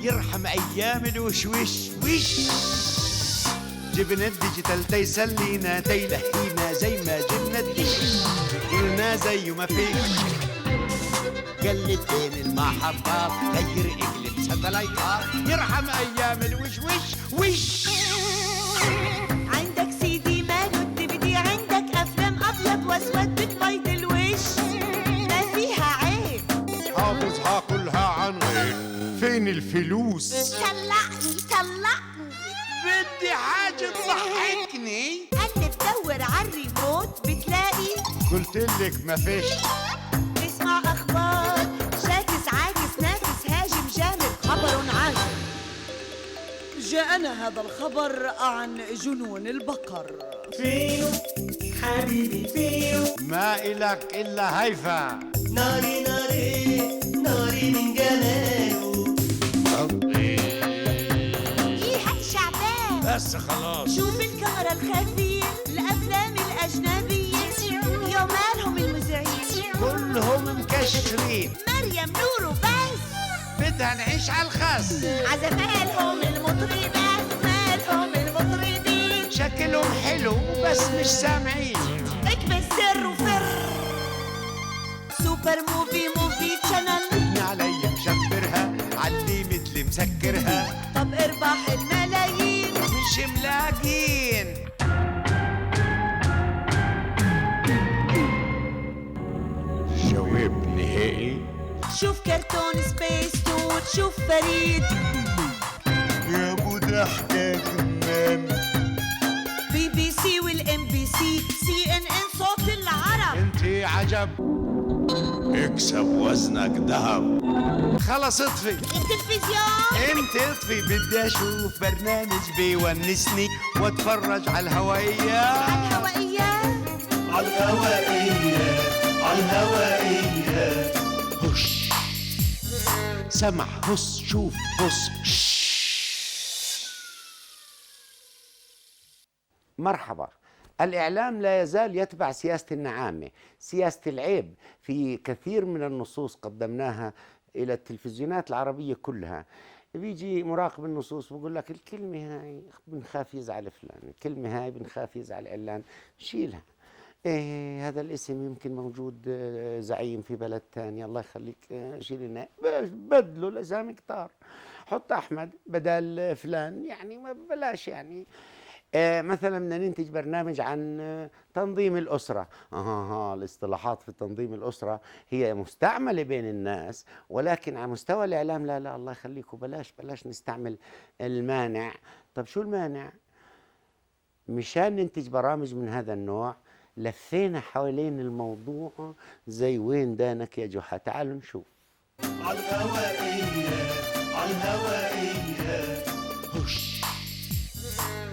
يرحم ايام الوشوش وش. جبنا الديجيتال تيسلينا تيلهينا زي ما جبنا الدش، قلنا زي ما فيك قلب بين المحطات، غير اقلب ساتلايتات، يرحم ايام الوشوش وش. عندك سي دي ماله الدي، عندك افلام ابيض واسود بتبيض الوش، ما فيها عيب، حافظها كلها عن غير. فين الفلوس؟ طلقني طلقني، بدي حاجة تضحكني. قلب دور عالريموت بتلاقي، قلتلك ما فيش. تسمع اخبار، شاكس عاكس نافس هاجم جامد، خبر عاجل. جاءنا هذا الخبر عن جنون البقر. فينو حبيبي فينو، ما إلك إلا هيفا. ناري ناري ناري من جماله. ايه شعبان، بس خلاص. شوف الكاميرا الخفية، الافلام الاجنبية، يا مالهم المذيعين كلهم مكشرين، مريم نور وبس، بدها نعيش على الخاص. عزفالهم المطربات، مالهم المطربين، شكلهم حلو بس مش سامعين. اكبس سر وفر، سوبر موفي تشانل، ابن علي مشبرها علي مثل مسكرها. طب اربح الملايين، مش ملاقين. جواب نهائي. شوف كرتون سبيس تون، شوف فريد، يا ابو ضحكة كمان. بي بي سي والام بي سي، سي ان ان صوت العرب، انتي عجب، اكسب وزنك ذهب. خلص اطفي التلفزيون، انت اطفي. بدي اشوف برنامج بيونسني واتفرج على الهوائيات. الهوائيات، عالهوائية عالهوائية. هش سمع هس شوف هس. مرحبا. الإعلام لا يزال يتبع سياسة النعامة، سياسة العيب. في كثير من النصوص قدمناها إلى التلفزيونات العربية كلها، بيجي مراقب النصوص بقول لك الكلمة هاي بنخاف يزعل فلان، الكلمة هاي بنخاف يزعل علان، شيلها. إيه هذا الاسم يمكن موجود زعيم في بلد تاني، الله يخليك شيل لنا، بدلوا الأسامي كتار، حط أحمد بدل فلان، يعني ما بلاش يعني. مثلا بدنا ننتج برنامج عن تنظيم الأسرة. الاصطلاحات في تنظيم الأسرة هي مستعملة بين الناس، ولكن على مستوى الإعلام لا لا الله يخليكم بلاش نستعمل المانع. طب شو المانع؟ مشان ننتج برامج من هذا النوع لفينا حوالين الموضوع زي وين دانك يا جحا. تعالوا نشوف. عالهوائية عالهوائية. هش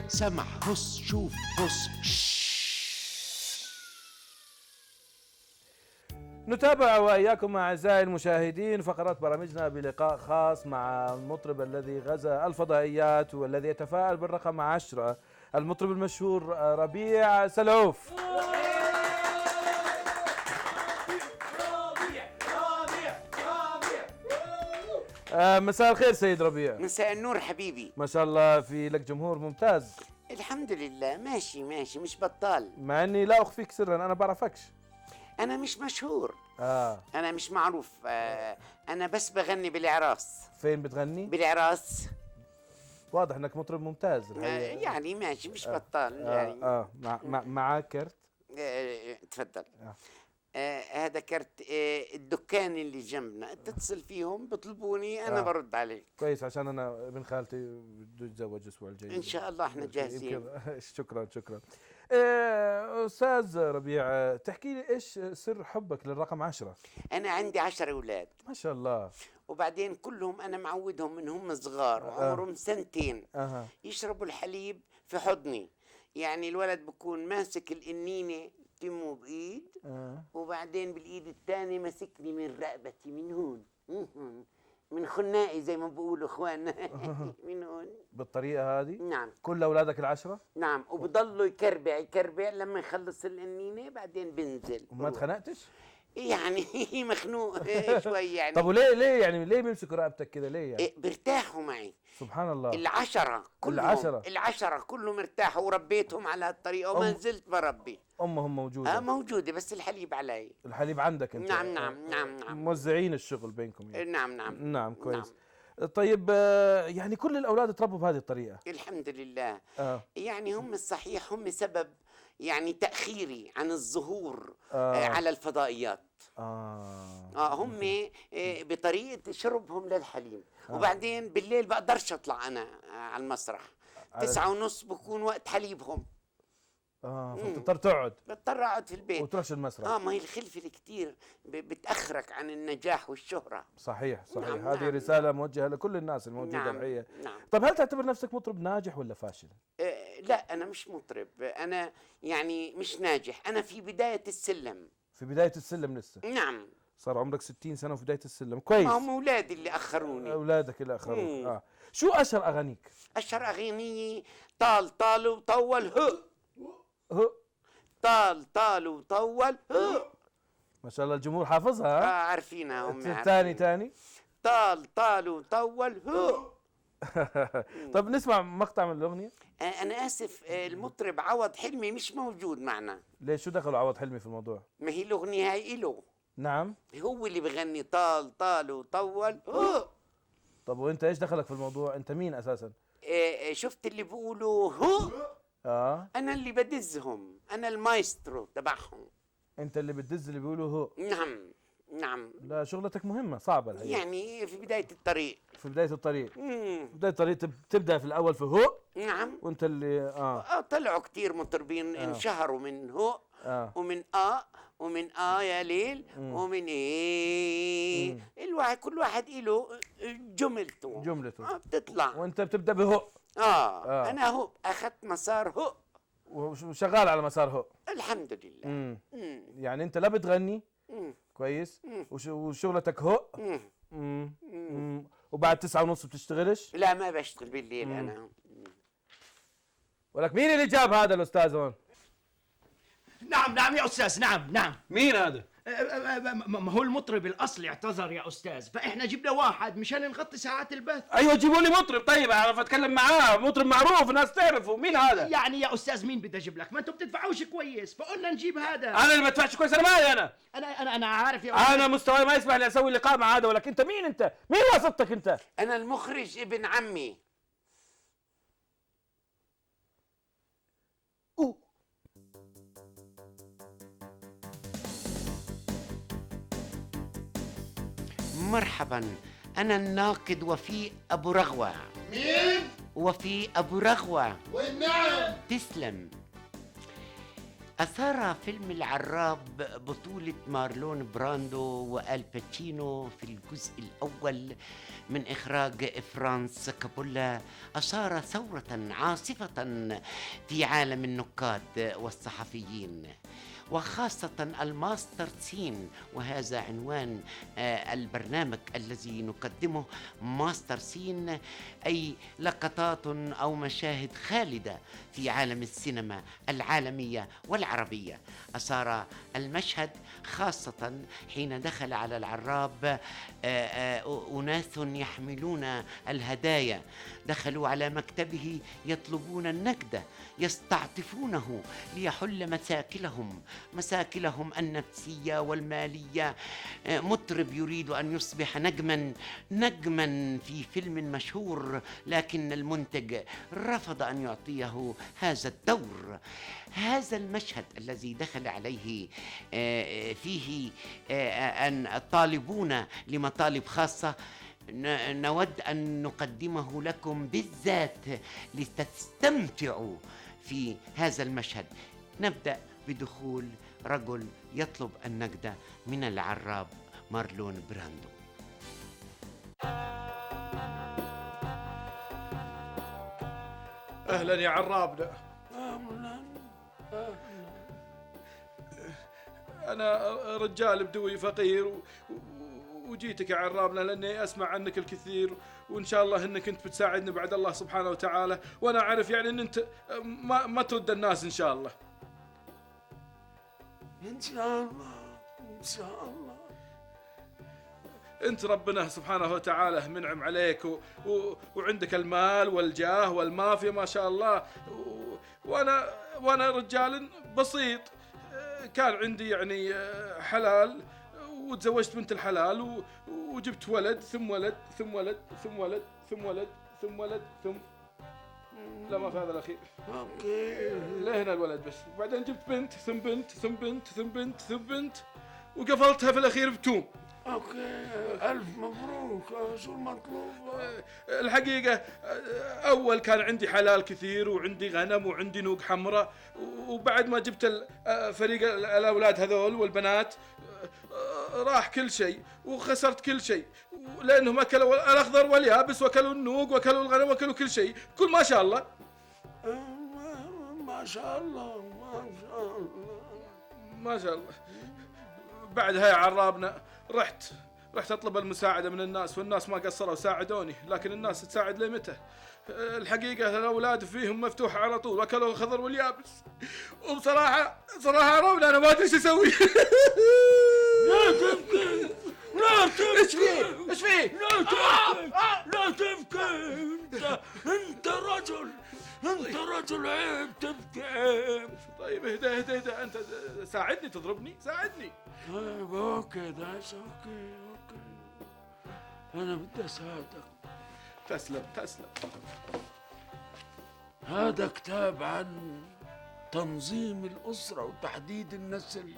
سمع هس شوف هس. نتابع وإياكم أعزائي المشاهدين فقرات برامجنا بلقاء خاص مع المطرب الذي غزا الفضائيات والذي يتفاءل بالرقم 10، المطرب المشهور ربيع سلعوف. مساء الخير سيد ربيع. مساء النور حبيبي. ما شاء الله في لك جمهور ممتاز. الحمد لله ماشي مش بطال. مع اني لا اخفيك سرا انا بعرفكش. انا مش مشهور. اه انا مش معروف. انا بس بغني بالاعراس. فين بتغني؟ بالاعراس. واضح انك مطرب ممتاز. يعني ماشي مش بطال يعني. معك كرت؟ تفضل. هذا كرت الدكان اللي جنبنا، تتصل فيهم بطلبوني انا برد عليك. كويس عشان انا ابن خالتي بده يتزوج الاسبوع الجاي ان شاء الله احنا جاهزين. شكرا. استاذ ربيع تحكي لي ايش سر حبك للرقم 10؟ انا عندي 10 اولاد ما شاء الله، وبعدين كلهم انا معودهم من هم صغار وعمرهم سنتين يشربوا الحليب في حضني. يعني الولد بكون ماسك القنينه تمه بايد وبعدين بالايد الثانيه ماسكني من رقبتي من هون من خنائي زي ما بقولوا اخواننا من هون بالطريقه هذه. نعم. كل اولادك ال10؟ نعم. وبضلوا يكربع لما يخلص القنينه بعدين بنزل. وما اتخنقتش؟ يعني مخنوق شوي يعني. طب وليه يعني ليه بيمسكوا رقبتك كده ليه يعني؟ بيرتاحوا معي. سبحان الله. العشرة كلهم، العشرة كلهم ارتاحوا، وربيتهم على هالطريقة وما زلت بربي. امهم موجوده؟ موجودة، بس الحليب علي. الحليب عندك انت؟ نعم نعم نعم نعم. موزعين الشغل بينكم يعني. نعم نعم نعم كويس. نعم. طيب يعني كل الاولاد تربوا بهذه الطريقه؟ الحمد لله. آه. يعني هم الصحيح هم سبب يعني تأخيري عن الظهور آه. على الفضائيات. هم بطريقة شربهم للحليب. وبعدين بالليل بقدرش اطلع انا على المسرح. 9:30 بكون وقت حليبهم. فبتضطر تقعد. بضطر اقعد في البيت وتروحش المسرح. ما هي الخلفة اللي كتير بتأخرك عن النجاح والشهرة. صحيح. نعم هذه نعم. رسالة موجهة لكل الناس الموجودة نعم الحقيقة. نعم. طب هل تعتبر نفسك مطرب ناجح ولا فاشل؟ لا، أنا مش مطرب، أنا يعني مش ناجح، أنا في بداية السلم. في بداية السلم لسه؟ نعم. صار عمرك 60 سنة وفي بداية السلم، كويس. هم أولادي اللي أخروني. أولادك اللي أخروك. شو أشهر أغانيك؟ أشهر أغاني طال وطول هو طال وطول ما شاء الله الجمهور حافظها. عارفينها هم. تاني طال وطول طب نسمع مقطع من الأغنية. أنا آسف، المطرب عوض حلمي مش موجود معنا. ليش شو دخل عوض حلمي في الموضوع؟ ما هي الأغنية هاي إله. نعم. هو اللي بغني طال وطول طب وانت ايش دخلك في الموضوع؟ انت مين اساسا؟ شفت اللي بيقولوا هو؟ انا اللي بدزهم، انا المايسترو تبعهم. انت اللي بتدز اللي بيقولوا هو؟ نعم. لا شغلتك مهمة صعبة الحقيقة. يعني في بداية الطريق. في بداية الطريق تبدأ في الأول في هو. نعم. وانت اللي طلعوا كتير مطربين انشهروا من هو ومن ومن يا ليل ومن الواحد كل واحد له جملته بتطلع. وانت بتبدأ بهو. انا هو اخذت مسار هو وشغال على مسار هو الحمد لله. يعني انت لا بتغني كويس وشغلتك هو. وبعد 9:30 بتشتغلش؟ لا ما بشتغل بالليل انا. ولك مين اللي جاب هذا الاستاذ هون؟ نعم يا أستاذ، نعم. مين هذا؟ ما هو المطرب الأصلي اعتذر يا أستاذ، فإحنا جبنا واحد مشان نغطي ساعات البث. أيوة جيبوا لي مطرب طيب أعرف أتكلم معاه، مطرب معروف الناس تعرفه. مين هذا؟ يعني يا أستاذ مين بدي أجيب لك؟ ما أنتم بتدفعوش كويس، فقلنا نجيب هذا. أنا اللي بدفعش كويس، أنا مالي أنا عارف يا أستاذ. أنا مستواي ما يسمح لي أسوي لقاء مع هذا. ولكن أنت مين؟ مين واسطتك أنت؟ أنا المخرج ابن عمي. مرحبا، أنا الناقد وفيق أبو رغوة. مين؟ وفيق أبو رغوة. والنعم. تسلم. أثار فيلم العراب بطولة مارلون براندو وآل باتشينو في الجزء الأول من إخراج فرانس كابولا أثار ثورة عاصفة في عالم النقاد والصحفيين، وخاصة الماستر سين، وهذا عنوان البرنامج الذي نقدمه، ماستر سين، أي لقطات أو مشاهد خالدة في عالم السينما العالمية والعربية. أثار المشهد خاصة حين دخل على العراب أناس يحملون الهدايا، دخلوا على مكتبه يطلبون النقد، يستعطفونه ليحل مشاكلهم النفسية والمالية. مطرب يريد أن يصبح نجما في فيلم مشهور، لكن المنتج رفض أن يعطيه هذا الدور. هذا المشهد الذي دخل عليه فيه أن الطالبون لمطالب خاصة نود أن نقدمه لكم بالذات لتستمتعوا في هذا المشهد. نبدأ بدخول رجل يطلب النقد من العراب مارلون براندو. أهلا يا عرابنا. أنا رجال بدوي فقير وجيتك يا عرابنا لأني أسمع عنك الكثير، وإن شاء الله أنك أنت بتساعدني بعد الله سبحانه وتعالى، وأنا أعرف يعني أن أنت ما ترد الناس إن شاء الله. إن شاء الله. إن شاء الله. انت ربنا سبحانه وتعالى منعم عليك وعندك المال والجاه والمافيا ما شاء الله، وانا رجال بسيط. كان عندي يعني حلال، وتزوجت بنت الحلال وجبت ولد ثم ولد ثم ولد ثم ولد ثم ولد ثم ولد ثم لا، ما في هذا الاخير. اوكي. لهنا الولد بس، وبعدين جبت بنت ثم بنت ثم بنت ثم بنت ثم بنت، وقفلتها في الاخير بتوم. اوكي، الف مبروك. شو المطلوب؟ الحقيقة أول كان عندي حلال كثير وعندي غنم وعندي نوق حمراء، وبعد ما جبت فريق الأولاد هذول والبنات راح كل شيء وخسرت كل شيء، لأنهم أكلوا الأخضر واليابس وأكلوا النوق وأكلوا الغنم وأكلوا كل شيء، كل ما شاء الله. ما شاء الله ما شاء الله ما شاء الله. بعدها يا عرابنا رحت اطلب المساعده من الناس، والناس ما قصروا ساعدوني، لكن الناس تساعد لي متى؟ الحقيقه الاولاد فيهم مفتوحه على طول، اكلوا الخضر واليابس، وبصراحه عرابنا انا ما ادري ايش اسوي. لا تبكي، لا تبكي. ايش فيه؟ ايش فيه؟ لا تبكي. انت رجل عيب تبكي، عيب. طيب اهدى انت ساعدني، تضربني ساعدني. طيب اوكي دايس، اوكي. انا بدي اساعدك. تسلم. هذا كتاب عن تنظيم الأسرة وتحديد النسل.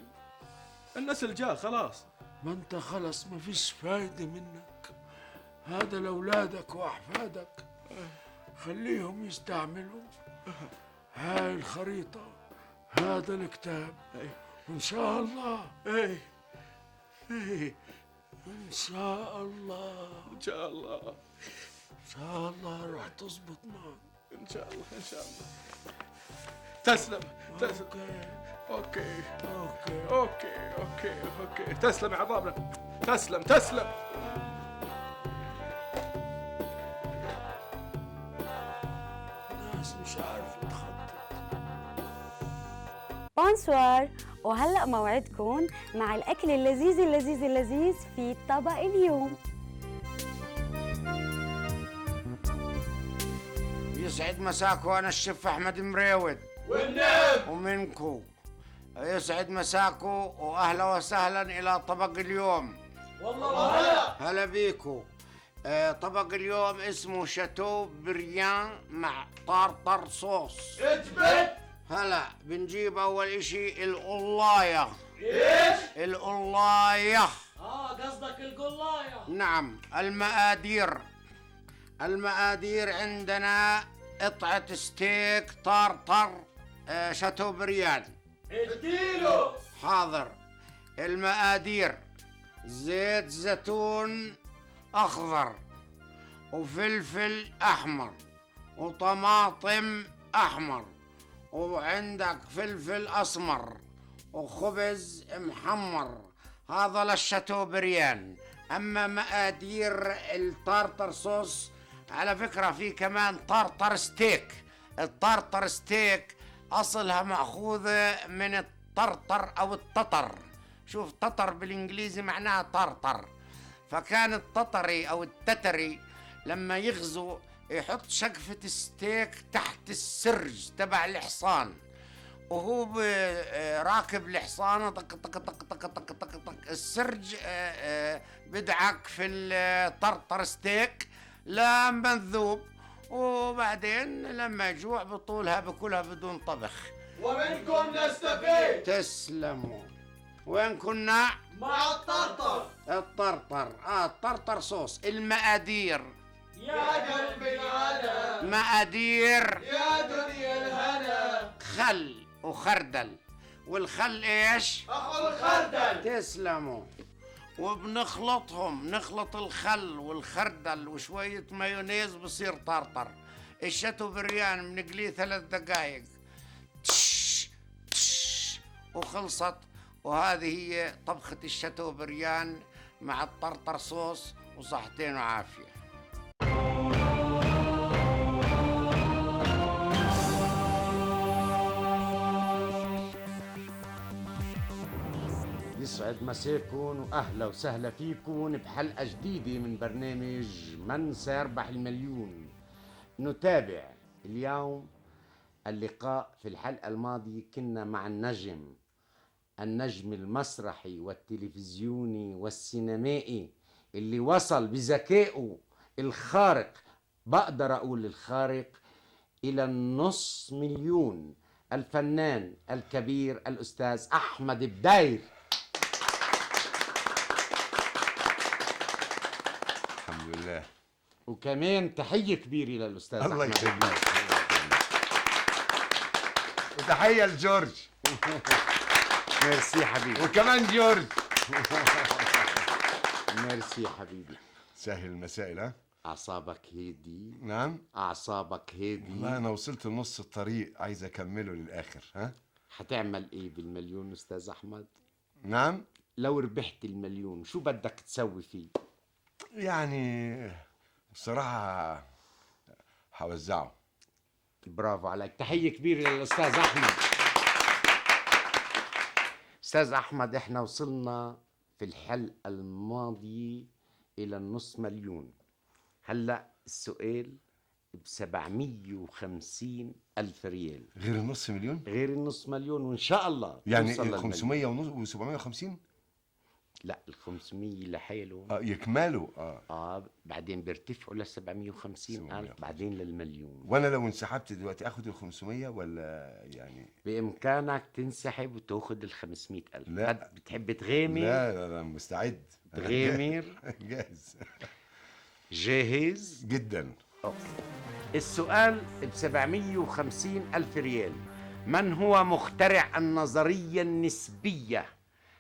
النسل جاء خلاص. ما انت خلص ما فيش فايدة منك. هذا لأولادك وأحفادك، خليهم يستعملوا هاي الخريطة، هذا الكتاب، إن شاء الله. إن شاء الله. ان شاء الله. إن شاء الله راح تزبط معك. ان شاء الله. تسلم. اوكي. تسلم يا عظامنا. تسلم. الناس مش عارفة تخطط. بونسوار، وهلأ موعدكم مع الأكل اللذيذ في طبق اليوم. يسعد مساكو. أنا الشيف أحمد مريود ومنكو. يسعد مساكو وأهلا وسهلا إلى طبق اليوم. والله هلا بيكو. طبق اليوم اسمه شاتو بريان مع طرطر صوص. هلا بنجيب أول إشي القلاية. إيش؟ القلاية. قصدك القلاية. نعم. المقادير عندنا قطعة ستيك طرطر شاتو بريان. اديله. حاضر. المقادير: زيت زيتون أخضر، وفلفل أحمر، وطماطم أحمر، وعندك فلفل أسمر، وخبز محمر. هذا للشاتو بريان. أما مقادير الطرطر صوص، على فكرة في كمان طرطر ستيك. الطرطر ستيك أصلها مأخوذة من الطرطر أو التطر. شوف، تطر بالإنجليزي معناها طرطر. فكان التطري أو التتري لما يغزو يحط شقفة ستيك تحت السرج تبع الحصان، وهو راكب الحصان طق طق طق طق طق طق طق السرج بدعك في الطرطر ستيك لما تذوب، وبعدين لما يجوع بطولها بكلها بدون طبخ. ومنكم نستفيد. تسلموا. وين كنا؟ مع الطرطر. الطرطر. الطرطر صوص. المقادير: يا قلبي العنا، مقادير: يا دنيا الهنا، خل وخردل. والخل ايش؟ اخو الخردل. تسلموا. وبنخلطهم، نخلط الخل والخردل وشوية مايونيز بصير طرطر. الشاتو بريان بنقليه 3 دقايق وخلصت. وهذه هي طبخة الشاتو بريان مع الطرطر صوص، وصحتين وعافية. يسعد مساكم واهلا وسهلا فيكم بحلقه جديده من برنامج من سيربح المليون. نتابع اليوم اللقاء. في الحلقه الماضيه كنا مع النجم المسرحي والتلفزيوني والسينمائي اللي وصل بذكائه الخارق، بقدر اقول الخارق، الى النص مليون، الفنان الكبير الأستاذ أحمد بداير. الحمد لله. وكمان تحية كبيرة للأستاذ الله أحمد يخليك. بداير. وتحية لجورج. ميرسي حبيبي. وكمان جورج. ميرسي حبيبي. سهل المسائل ها؟ أعصابك هادي. نعم. أعصابك هادي. والله أنا وصلت لنص الطريق، عايز أكمله للآخر. ها؟ حتعمل إيه بالمليون أستاذ أحمد؟ نعم. لو ربحت المليون شو بدك تسوي فيه؟ يعني بصراحة هوزعه. برافو عليك. تحية كبيرة للأستاذ أحمد. أستاذ أحمد، إحنا وصلنا في الحلقة الماضية إلى النص مليون. هلأ السؤال ب750 ألف ريال غير النص مليون؟ غير النص مليون، وإن شاء الله يعني نوصل للمليون. 500 ونص و750؟ لا، ال500 لحالهم. يكملوا. بعدين بيرتفعوا ل 750 ألف، بعدين للمليون. وأنا لو انسحبت دلوقتي آخد ال 500 ولا يعني؟ بإمكانك تنسحب وتاخد ال500 ألف. لا. بتحب تغامر؟ لا مستعد. تغامر؟ جاهز. جاهز؟ جدا. السؤال ب750 ألف ريال. من هو مخترع النظرية النسبية؟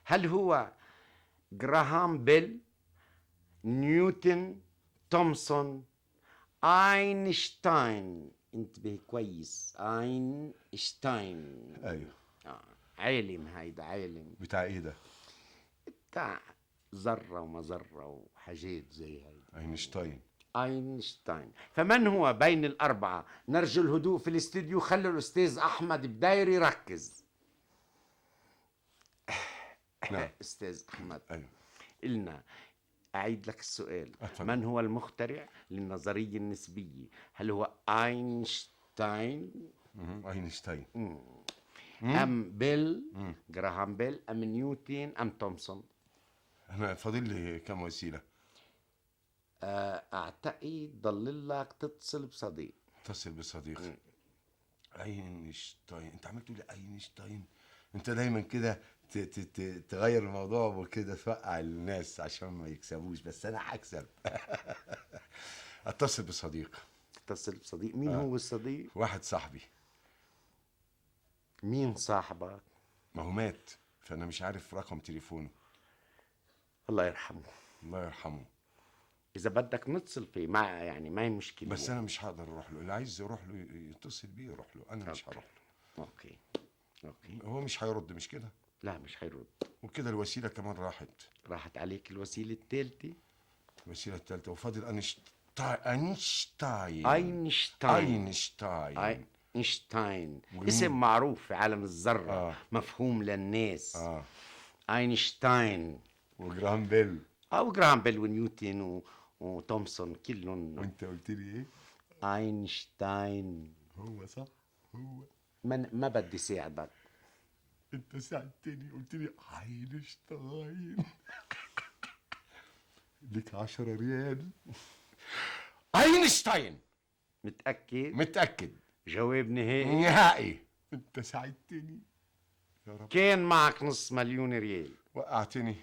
هل هو جراهام بيل، نيوتن، تومسون، أينشتاين؟ انتبه كويس، أينشتاين. أيوه. عالم، هيدا عالم بتاع إيه ده؟ بتاع ذرة ومذرة وحاجات زي هاي. أينشتاين. أينشتاين. فمن هو بين الأربعة؟ نرجو الهدوء في الاستديو، خلوا الأستاذ أحمد بداير يركز. نعم. أستاذ أحمد، أيوه. قلنا أعيد لك السؤال. أتفضل. من هو المخترع للنظرية النسبية؟ هل هو أينشتاين أينشتاين. أم بيل، جراهام بيل، أم نيوتن، أم تومسون؟ أنا فاضل لي كم وسيلة؟ أعتقد ضل لك تتصل بصديق. اتصل بصديق. أينشتاين. أنت عمال تقول أينشتاين. أنت دايما كده تغير الموضوع وكده توقع الناس عشان ما يكسبوش، بس أنا هكسب. اتصل بصديق. اتصل بصديق. مين هو الصديق؟ واحد صاحبي. مين صاحبك؟ ما هو مات، فأنا مش عارف رقم تليفونه. الله يرحمه. الله يرحمه. إذا بدك نتصل فيه يعني ما هي مشكلة. بس أنا مش هقدر أروح له. اللي عايز يروح له يتصل بيه يروح له، أنا مش هروح له. أوكي. هو مش هيرد، مش كده؟ لا، مش هيرد. وكده الوسيلة كمان راحت عليك الوسيلة الثالثة. الوسيلة الثالثة وفاضل أينشتاين. أينشتاين اسم معروف في عالم الذرة. مفهوم للناس. أينشتاين وجراهام بيل. جراهام بيل ونيوتن وتومسون كلهم. وانت قلت لي ايه؟ أينشتاين. هو صح، هو. ما بدي ساعدك. انت ساعدتني، قلت لي أينشتاين. ليك 10 ريال. أينشتاين. متأكد؟ متأكد. جواب نهائي؟ نهائي. انت ساعدتني يا رب. كان معك نص مليون ريال، وقعتني.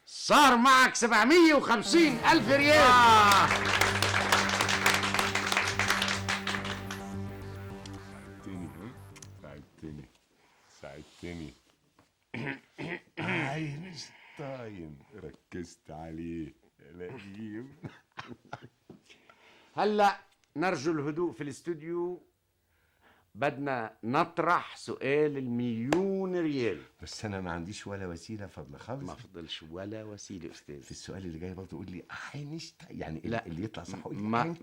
صار معك 750 ألف ريال. ساعدتني. أينشتاين. ركزت عليه يا لئيم. هلا نرجو الهدوء في الاستوديو. بدنا نطرح سؤال المليون ريال. بس انا ما عنديش ولا وسيله فضل خالص. ما فضلش ولا وسيله استاذ. في السؤال اللي جاي برضه قول لي أينشتاين، يعني لا، اللي يطلع صح قول لي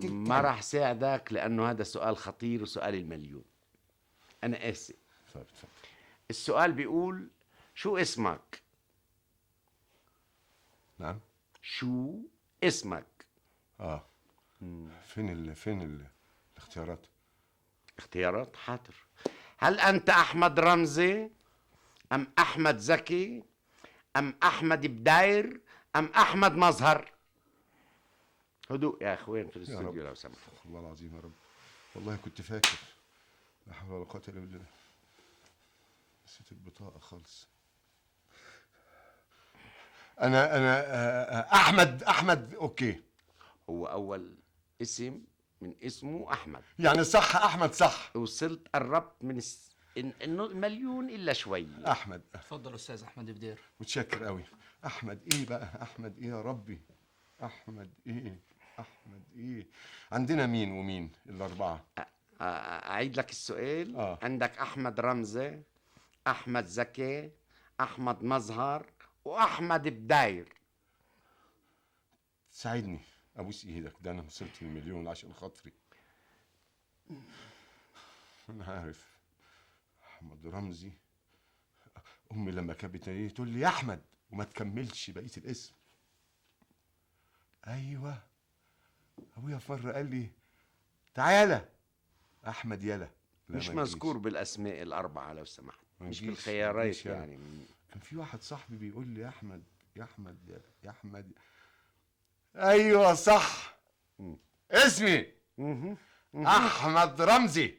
ما راح ساعدك لانه هذا سؤال خطير وسؤال المليون. انا اسف. اتفضل. السؤال بيقول: شو اسمك؟ نعم. شو اسمك؟ فين الاختيارات؟ اختيارات حاضر. هل أنت أحمد رمزي أم أحمد زكي أم أحمد بداير أم أحمد مظهر؟ هدوء يا أخوين في الاستوديو لو سمحت. والله العظيم يا رب، والله كنت فاكر. لا حول ولا قوة إلا بالله. نسيت البطاقة خالص. أنا أحمد أوكي. هو أول اسم من اسمه أحمد. يعني صح أحمد صح. وصلت قربت من المليون إلا شوي. أحمد. اتفضل أستاذ أحمد بدير. متشكر قوي. أحمد إيه بقى؟ أحمد إيه يا ربي؟ أحمد إيه؟ أحمد إيه؟ عندنا مين ومين الأربعة؟ أعيد لك السؤال. عندك أحمد رمزي، أحمد زكي، أحمد مظهر، وأحمد بداير. ساعدني أبوس إيدك، ده أنا وصلت المليون عشان خاطري. أنا عارف أحمد رمزي. أمي لما كانت بتناديني تقول لي يا أحمد وما تكملش بقية الاسم. أيوه أبويا في مرة قال لي تعالى أحمد يلا. مش مذكور بالأسماء الأربعة لو سمحت، مش بالخيارات يعني. كان في واحد صاحبي بيقول لي يا أحمد يا أحمد يا أحمد. أيوه صح. اسمي أحمد رمزي.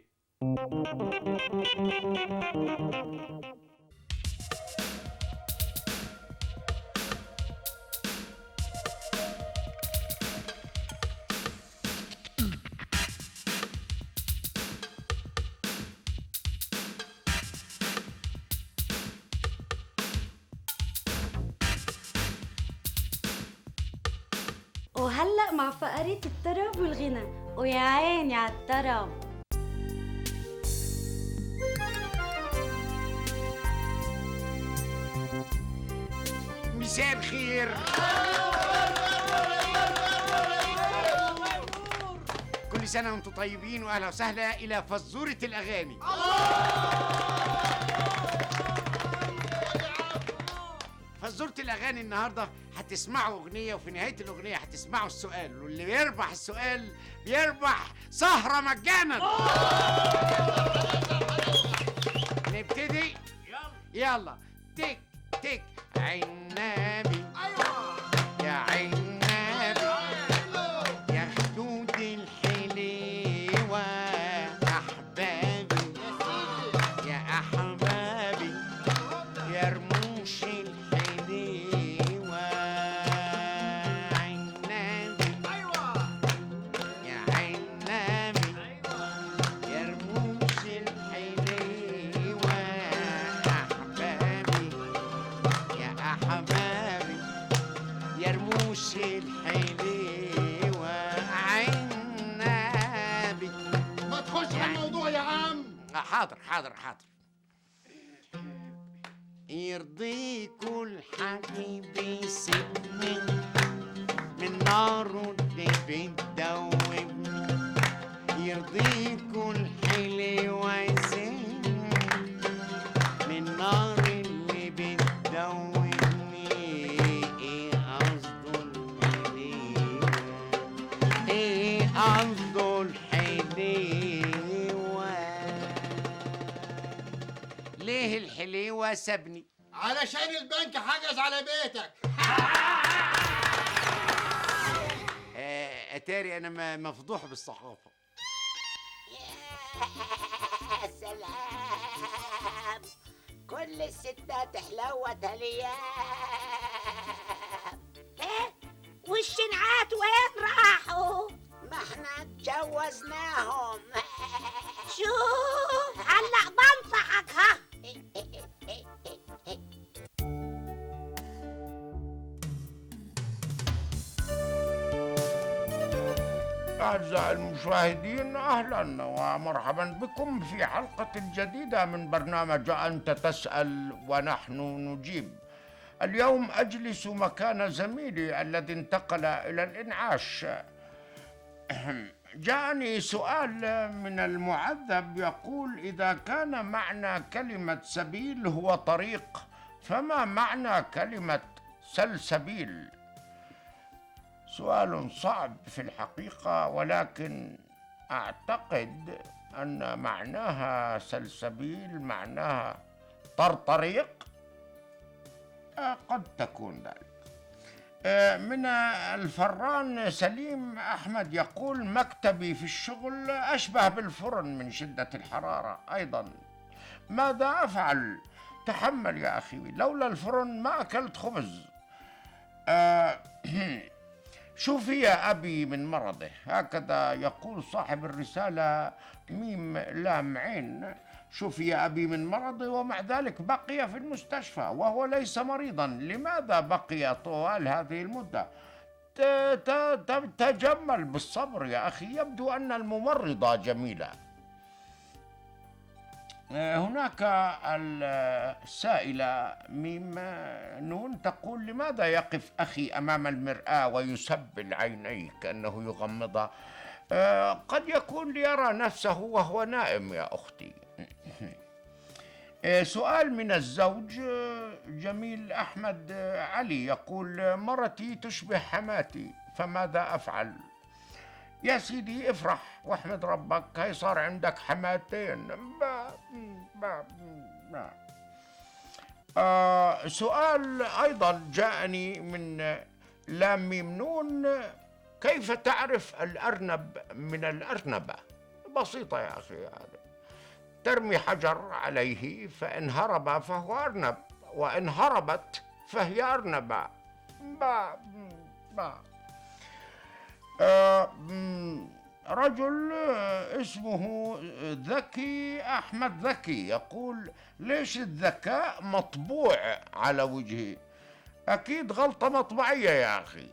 وهلأ مع فقرة الطرب والغنى، ويا عيني على الطرب. مساء الخير. كل سنة وانتم طيبين وأهلا وسهلا إلى فزورة الأغاني. فزورة الأغاني النهاردة هتسمعوا أغنية، وفي نهاية الأغنية هتسمعوا السؤال، واللي بيربح السؤال بيربح سهرة مجانا. نبتدي. يلا. تك تك عنابي. يا عنابي يا خدود الحليوة أحبابي يا أحبابي يا رموش الحليوة عنابي يا عنابي يا رموش الحليوة أحبابي يا أحبابي يا رموش الحليوة عنابي. ما تخش في الموضوع يا عم. حاضر حاضر حاضر. يرضيكوا الحبيب يسيبني من ناره اللي بتدوبني. يرضيكوا الحلوة يسيبني من نار اللي بتدوبني. ايه قصده الحليوة؟ ايه قصده الحليوة؟ ليه الحليوة سابني؟ علشان البنك حجز على بيتك. اتاري انا مفضوح بالصحافة. يا سلام، كل الستات حلوت هليام. ايه والشنعات وين راحوا؟ ما احنا اتجوزناهم. شوف هلأ بنصحك. ها أعزائي المشاهدين، أهلا ومرحبا بكم في حلقة جديدة من برنامج أنت تسأل ونحن نجيب. اليوم أجلس مكان زميلي الذي انتقل إلى الإنعاش. جاءني سؤال من المعذب يقول: إذا كان معنى كلمة سبيل هو طريق، فما معنى كلمة سلسبيل؟ سؤال صعب في الحقيقة، ولكن أعتقد أن معناها سلسبيل معناها طرطريق. قد تكون ذلك. من الفران سليم أحمد يقول: مكتبي في الشغل أشبه بالفرن من شدة الحرارة. أيضا ماذا أفعل؟ تحمل يا أخي، لولا الفرن ما أكلت خبز. شوفي يا أبي من مرضه، هكذا يقول صاحب الرسالة ميم لام عين. شوفي يا أبي من مرضه ومع ذلك بقي في المستشفى وهو ليس مريضا. لماذا بقي طوال هذه المدة؟ تجمل بالصبر يا أخي، يبدو أن الممرضة جميلة. هناك السائلة ميم نون تقول: لماذا يقف أخي أمام المرآة ويسبل عينيه كأنه يغمضها؟ قد يكون ليرى نفسه وهو نائم يا أختي. سؤال من الزوج جميل أحمد علي يقول: مرتي تشبه حماتي فماذا أفعل؟ يا سيدي افرح واحمد ربك، هي صار عندك حماتين. سؤال أيضا جاءني من لام ميم نون: كيف تعرف الأرنب من الأرنبة؟ بسيطة يا أخي، هذا ترمي حجر عليه فإن هرب فهو أرنب وإن هربت فهي أرنبة. رجل اسمه ذكي أحمد ذكي يقول: ليش الذكاء مطبوع على وجهي؟ أكيد غلطة مطبعية يا أخي.